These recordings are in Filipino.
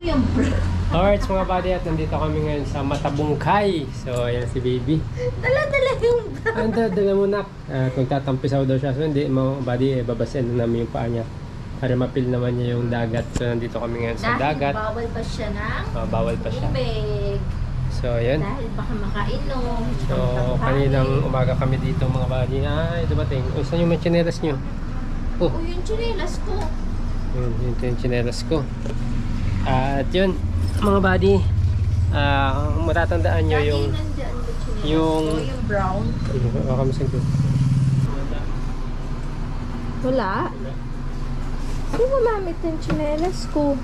Alright mga buddy, at nandito kami ngayon sa Matabungkay. So ayan si baby. Dala-dala yung Dala mo nak. Kung tatampisaw daw siya, so hindi mga buddy, babasin na namin yung paa niya para mapil naman niya yung dagat. So nandito kami ngayon sa dahil dagat. bawal pa siya ng Bawal pa siya. tubig. So ayan. Dahil baka makainom. So kaninang umaga kami dito mga buddy. Ay dumating. O saan yung chinelas niyo? Oh, yung chinelas ko. Yun yung chinelas ko. At yun mga buddy, matatandaan nyo yung yung brown. Wala. Sino gumamit ng chinelas ko?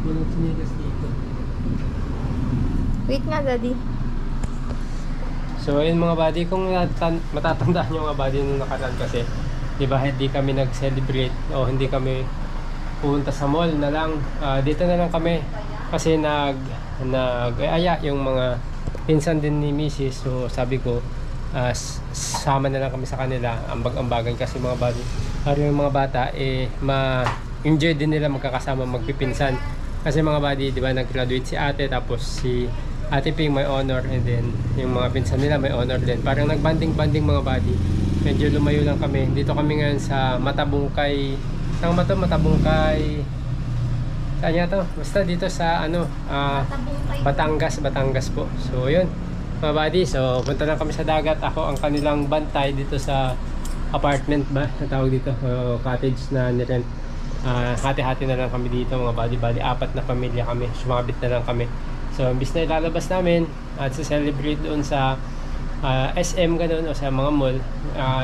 Walang chinelas dito. Wait nga, daddy. So ayun mga buddy, kung matatandaan nyo mga buddy nung nakaraan kasi, di ba hindi kami nag-celebrate o hindi kami pumunta sa mall na lang. Dito na lang kami kasi nag-aya yung mga pinsan din ni Mrs. So sabi ko, sama na lang kami sa kanila, ambag-ambagan kasi mga buddy. Para yung mga bata ma-enjoy din nila magkakasama magpipinsan. Kasi mga buddy, di ba nag-graduate si ate tapos si Ate Ping may honor and then yung mga pinsan nila may honor din. Parang nag-banding-banding mga buddy. Medyo lumayo lang kami. Dito kami ngayon sa Matabungkay. Saan ba ito? Matabungkay. Saan niya to? Basta dito sa Batangas po. So yun mga buddy. So punta lang kami sa dagat. Ako ang kanilang bantay dito sa apartment ba? Natawag dito. Cottage na nirent. Hati-hati na lang kami dito mga buddy. Bali, 4 na pamilya kami. Sumabit na lang kami. So imbis na ilalabas namin at sa-celebrate doon sa SM ganun o sa mga mall,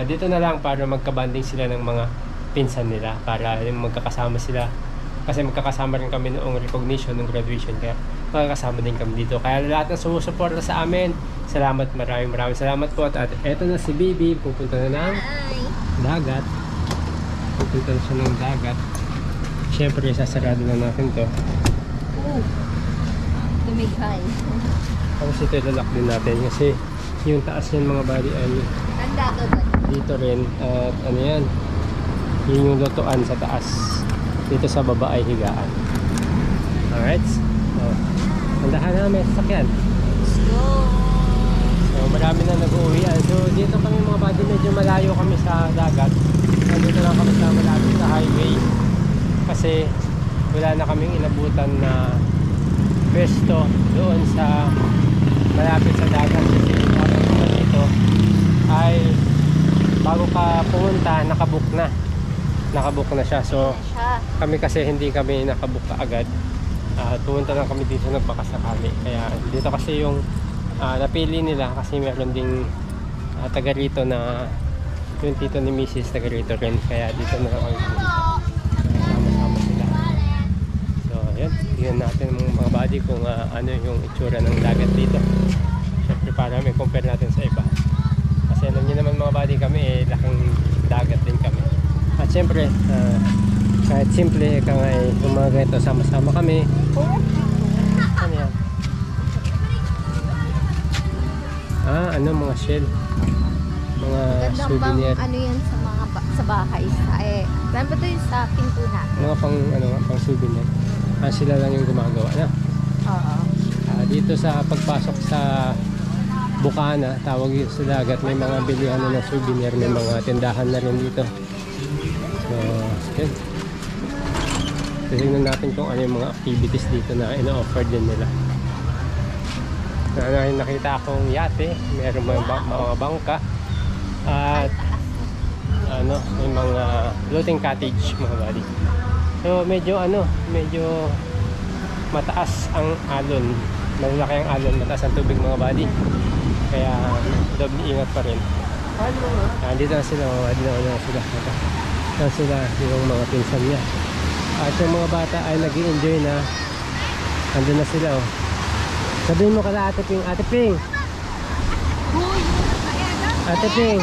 dito na lang para magkabanding sila ng mga pinsan nila para magkakasama sila kasi magkakasama rin kami noong recognition, ng graduation, kaya magkakasama din kami dito. Kaya lahat ng sumusuporta sa amin, salamat, maraming salamat po. At eto na si Bibi, pupunta na ng dagat. Pupunta na siya ng dagat. Siyempre sasarado na natin to. Tumighay. Tapos ito ilalak din natin kasi yung taas yan mga buddy ay Tanda to, dito rin. At ano yan, yun yung lotoan sa taas, dito sa baba ay higaan. Alright, so handahan na may sasakyan. Let's go. So marami na nag-uwian. So dito kami mga buddy, medyo malayo kami sa dagat. Nandito lang kami sa malapit sa highway kasi wala na kaming inabutan na pwesto doon sa malapit sa dagat. Kasi dito ay bago ka pumunta, nakabook na siya. So kami kasi hindi kami nakabook agad. Pumunta lang kami dito, nagpakasakali. Kaya dito kasi yung napili nila kasi meron ding taga rito na yung tito ni Mrs. taga rito rin. Kaya dito na lang kami sama-sama sila. So yun, tingnan natin mga buddy kung ano yung itsura ng dagat dito. Siyempre para may compare natin sa iba. Kasi alam niyo naman mga buddy, kami laking dagat din kami. At siyempre kahit simple ka nga yung mga ganito, sama-sama kami. Ano yan? Ano mga shell, mga souvenir. Ano yan sa mga sa bahay saan ba ito yung sa pinto natin? Mga pang souvenir. Sila lang yung gumagawa na. Oo. Dito sa pagpasok sa Bukana, tawag yun sa dagat, may mga bilihan na ng souvenir, may mga tindahan na rin dito. So yun, tignan natin kung ano yung mga activities dito na ino-offer din nila. Nakita akong yate, meron mga bangka at may mga floating cottage mga buddy. So medyo mataas ang alon, malaki ang alon, mataas ang tubig mga buddy, kaya doble ingat pa rin. Dito na sila mga buddy, na sila yung mga pinsan niya at yung mga bata ay nag-i-enjoy na. Andun na sila oh. Sabihin mo kala Ate Ping, Ate Ping, Ate Ping,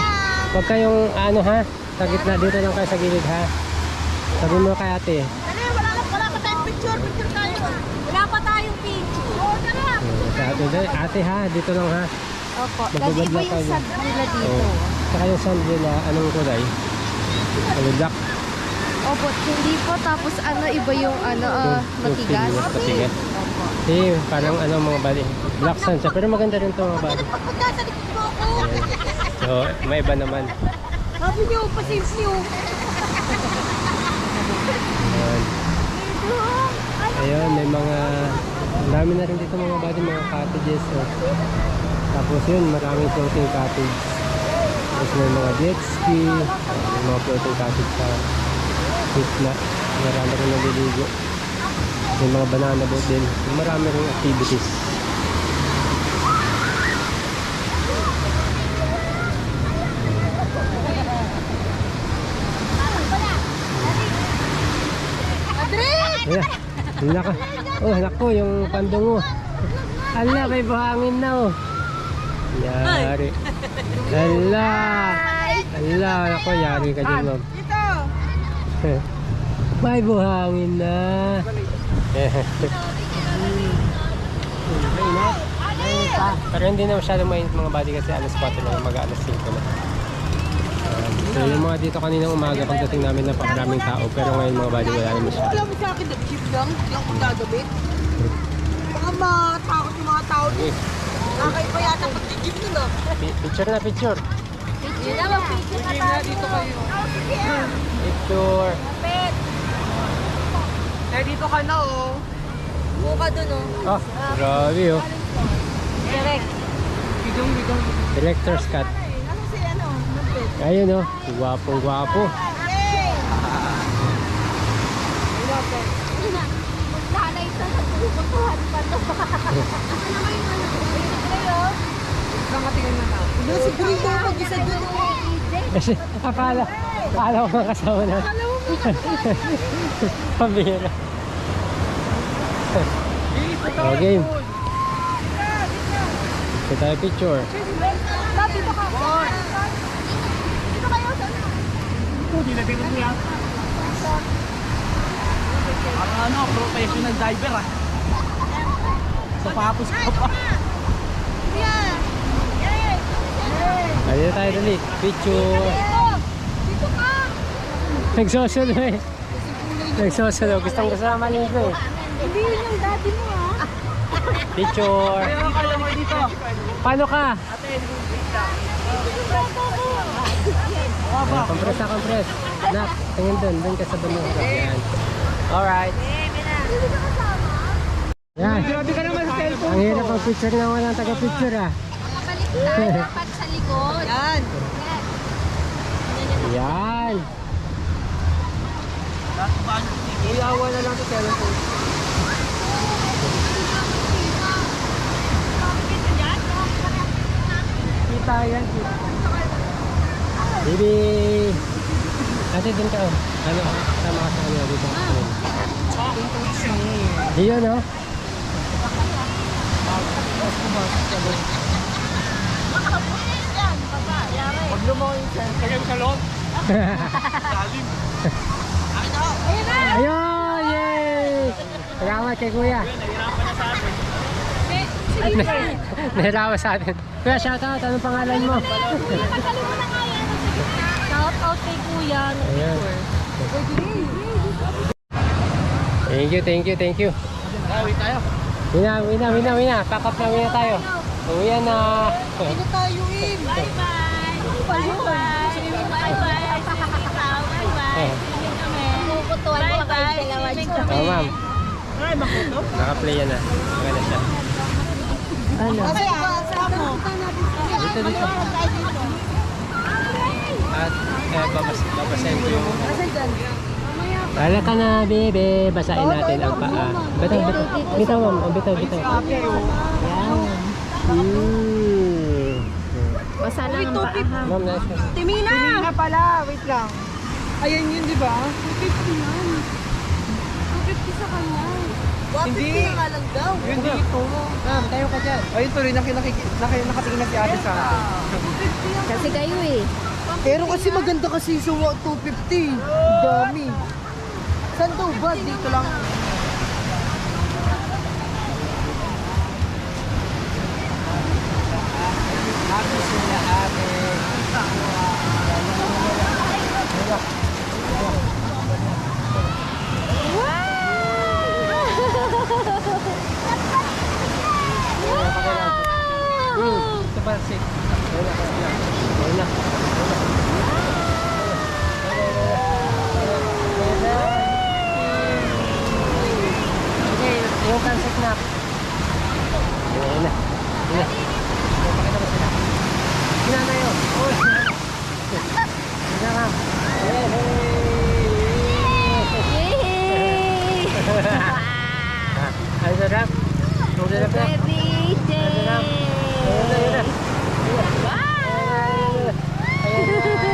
huwag kayong ha, sa gitna, dito lang kayo sa gilid ha. Sabihin mo kay ate. Wala pa tayong picture tayo. Wala pa tayong picture. Oo, Ate ha, dito lang ha. Opo, lagi po yung sand nila dito. Saka yung sand nila, anong kulay? Black. Opo, hindi po. Tapos ano, iba yung matigas. Matigas. Eh, parang ano mga bali. Black sand siya. Pero maganda rin ito mga bali. Pagpunta sa likod mo ako. Ayan. So, may iba naman. Sabi niyo, pasave niyo. Ayan. Ayun, may mga dami na rin dito mga bali, mga cottages. Oh. Tapos yun, maraming floating cottage. Tapos may mga jet ski, may mga floating cottage sa gitna. Marami rin naliligo. May mga banana boat din. Marami rin activities. Ayan, anak ko. Oh, anak ko, yung pandungo. Ala, may buhangin na oh. Yari. Ala. Ala, anak ko, yari ka dyan, ma'am. May buhangin na. Pero hindi na masyadong mainit mga body kasi alas 4 na, mag-alas 5 na. So yung mga dito kaninang umaga pagdating namin napakaraming tao, pero ngayon mga body wala na masyado. Alam mo sa akin, nag-ship lang. Hindi ako gagawin. Baka matakot yung mga tao din. Nakakaiba yata pag-jeep nun ah. Picture na picture. Picture na, mag-picture na tayo. Dito kayo. Picture. Pet. Dito ka na oh. Buka dun oh. Oh, grabe oh. Direct. Bidong. Director's cut. Ano si ano? Pet. Ayun oh, gwapong gwapo. Maglalay sa puputuhan pa to. Ano naman yung ano? Ngayon? Nakatingin na na. Ano si Green ko mag-isa dun Kasi akala ko mga kasama na. Pambira. Oh, game. Ito tayo picture. Dito ka. Dito kayo sa ano? Hindi na tingnan mo yan. Parang ano, professional diver ah. Sa papos ka pa. Ayun tayo dali. Picture. Dito ka. Nagsosolo eh. Nagsosolo. Gustong gusto naman nito eh. Hindi yun yung daddy mo ah. Picture. Kaya mo dito. Paano ka? Ate, wait lang. Ayan, compress na compress. Nak, tingin doon. Doon ka sa bundok. Yan. Alright. Yan. Grabe ka naman sa cellphone. Ang hirap ang picture na walang taga-picture ah. Baliktad dapat sa likod. Yan. Yan. Iyawa na lang sa cellphone. Kita yan. Baby. Ate, doon ka oh. Ano, sama ka sa kanila dito. Iyon oh. Pag lumaw yung cellphone. Kaya sa loob. Salim. Ayun! Yay! Salamat kay kuya. Nahirapan sa atin. Kuya, shoutout. Anong pangalan mo? Shout out kay kuya. Ayan. Thank you. Wait tayo. Wina. Pack up na wina tayo. Uwi na. Dito tayo in. Bye-bye. Bye-bye. Kukutuan ko kayo dalawa dito. Oh, ma'am. Ay, makuto. Naka-play yan na. Maganda siya. Ano? Kasi mo. Dito. At babasahin ko yung... Wala ka na, bebe. Basahin natin ang paa. Bitaw, ma'am. Bitaw. Yan. Basa lang ang paa. Ma'am, nice. Timina! Timina pala. Wait lang. Ayan yun, di ba? 250 yan. 250 sa kanya. 150 Hindi. na nga lang daw. Yun dito. Ma'am, tayo ka dyan. Ayun tuloy, nakatingin na si ate sa akin. Kasi kayo eh. Pero kasi maganda kasi sa 250. Dami. Saan daw ba? Dito lang. Happy sila ate. pansit. Ayun na. Ayun na. Okay, yung pansit na. Ayun na. Ayun na. Pakita mo sila. Sinana yun. Uy. Ayun na. Yay! Ay, sarap. Ang sarap na. Baby Jay! Ayun na, ayun na. Wow! Ayun na.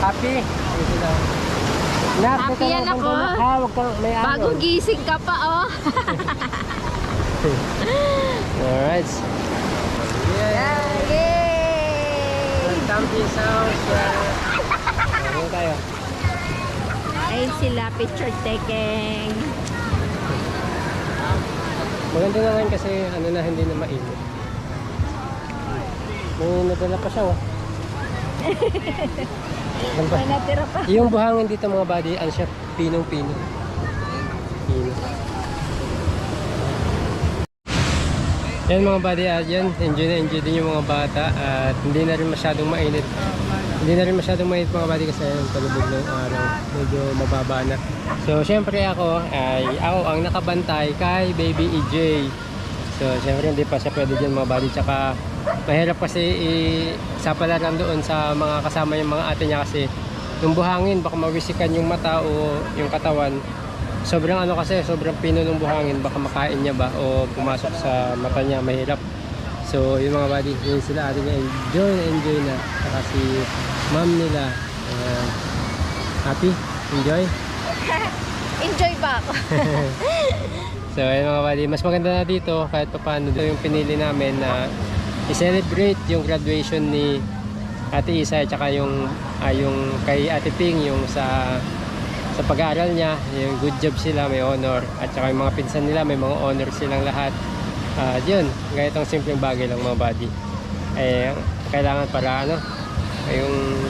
Happy? Happy yan ako. Huwag kang may Bagong gising ka pa, oh. Alright. Yay! Welcome to his house. Ano tayo? Ayun sila, picture taking. Maganda na ngayon kasi ano na hindi na mainit. May nadala pa siya, oh. Ano ba? May natira pa. Yung buhangin dito mga buddy, ano siya? Pinong-pino. Pino. Yan mga buddy, yan. Enjoy na enjoy din yung mga bata. At hindi na rin masyadong mainit. Hindi na rin masyadong mainit mga buddy kasi yung palubog ng araw. Medyo mababa na. So syempre ako ang nakabantay kay Baby EJ. So syempre hindi pa siya pwede dyan mga buddy. Tsaka mahirap kasi isapalaran doon sa mga kasama yung mga ate niya kasi yung buhangin baka mawisikan yung mata o yung katawan. Sobrang ano kasi, sobrang pino ng buhangin, baka makain niya ba o pumasok sa mata niya, mahirap. So yung mga buddy, yun sila ate niya, enjoy na. Saka si ma'am nila, happy, enjoy. Enjoy ba ako? So ayun mga buddy, mas maganda na dito kahit pa paano. Ito yung pinili namin na i-celebrate yung graduation ni Ate Isa at saka yung kay Ate Ping, yung sa pag-aaral niya, yung good job sila, may honor, at saka yung mga pinsan nila may mga honor silang lahat. Yun, ganitong simpleng bagay lang mga buddy. Kailangan para ano, yung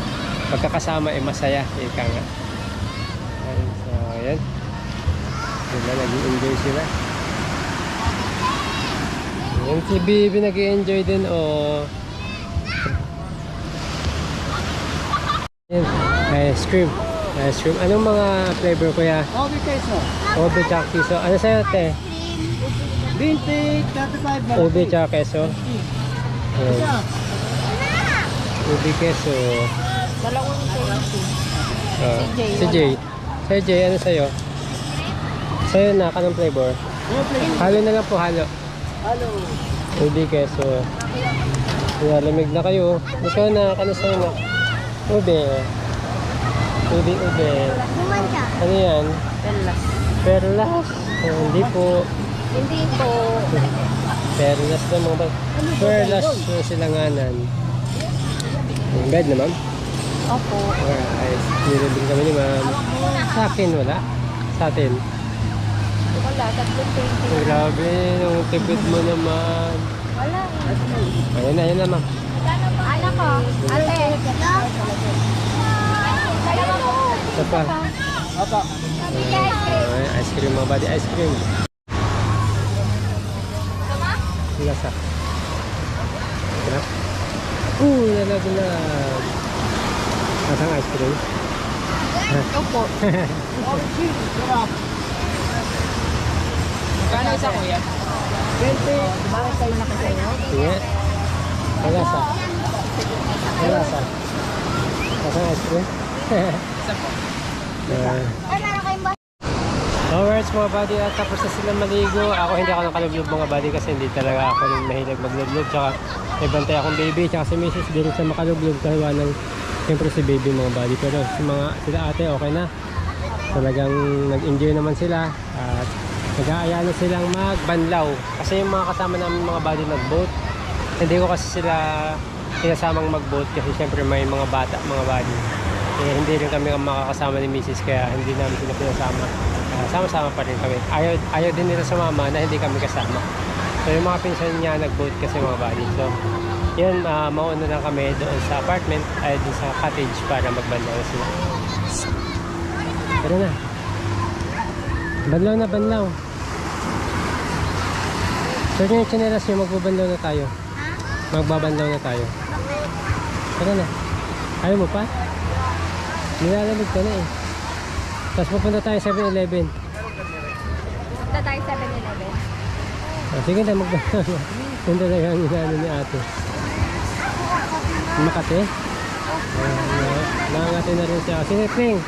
pagkakasama ay masaya, ika nga. So ayan, sila nag-enjoy sila. Yung si Bibi nag-enjoy din, oh. Yan, ice cream. Ice cream. Anong mga flavor kuya? Obi queso. Ube tsaka queso. Ano sa'yo, te? 20, 35. Ube tsaka queso. Ayan. Ube queso. Dalawang Si Jay. Sa'yo, Jay, ano sa'yo? Sa'yo na, kanong flavor? Halo na lang po, halo. Hello. Ube queso. Kaya lamig na kayo. Ikaw na, kano sa'yo na? Ube. Ube. Ano yan? Perlas. Perlas. Hindi po. Hindi po. Perlas na mga bag. Perlas yung silanganan. Yung bed na ma'am? Opo. Alright. Nilibig kami ni ma'am. Sa akin wala. Sa atin. Wala, 320. Grabe. Yung tipid mo naman. Wala. Ayun na ma'am. Anak ko. Ate. Isa pa. Apa. Ice cream mga buddy. Ice cream. Lasa. Sarap. Lalaglag. Masang ice cream. Opo. Kano isa kuya? 20. Bakit kayo na kasi nyo? Sige. Malasa. Malasa. Masang ice cream. Isa po. Alright mga buddy, at tapos na sila maligo. Ako hindi ako nakalublob mga buddy kasi hindi talaga ako yung mahilig maglublob. Tsaka may bantay akong baby, tsaka si Mrs. Di rin siya makalublob kawa ng siyempre si baby mga buddy. Pero sila ate okay na. Talagang nag-enjoy naman sila at nag-aaya na silang magbanlaw. Kasi yung mga kasama namin mga buddy nag-boat. Hindi ko kasi sila sinasamang mag-boat kasi siyempre may mga bata mga buddy. Hindi rin kami ang makakasama ni Mrs. kaya hindi namin sila pinasama. Sama-sama pa rin kami. Ayaw din nila sumama na hindi kami kasama. So yung mga pinsan niya nag-boat kasi mga buddy. So Yan, mauna lang kami doon sa apartment, ay doon sa cottage para magbanlaw na sila. Tara na. Banlaw na, banlaw. Sir nyo yung chinelas nyo, magbabanlaw na tayo. Magbabanlaw na tayo. Tara na. Ayaw mo pa? Nilalamig ka na eh. Tapos pupunta tayo 7-Eleven. Punta tayo 7-Eleven. Sige na, magbanlaw na. Yung talaga ang inaano ni ate. Makati? Nakangati na rin siya. Sige, Pring.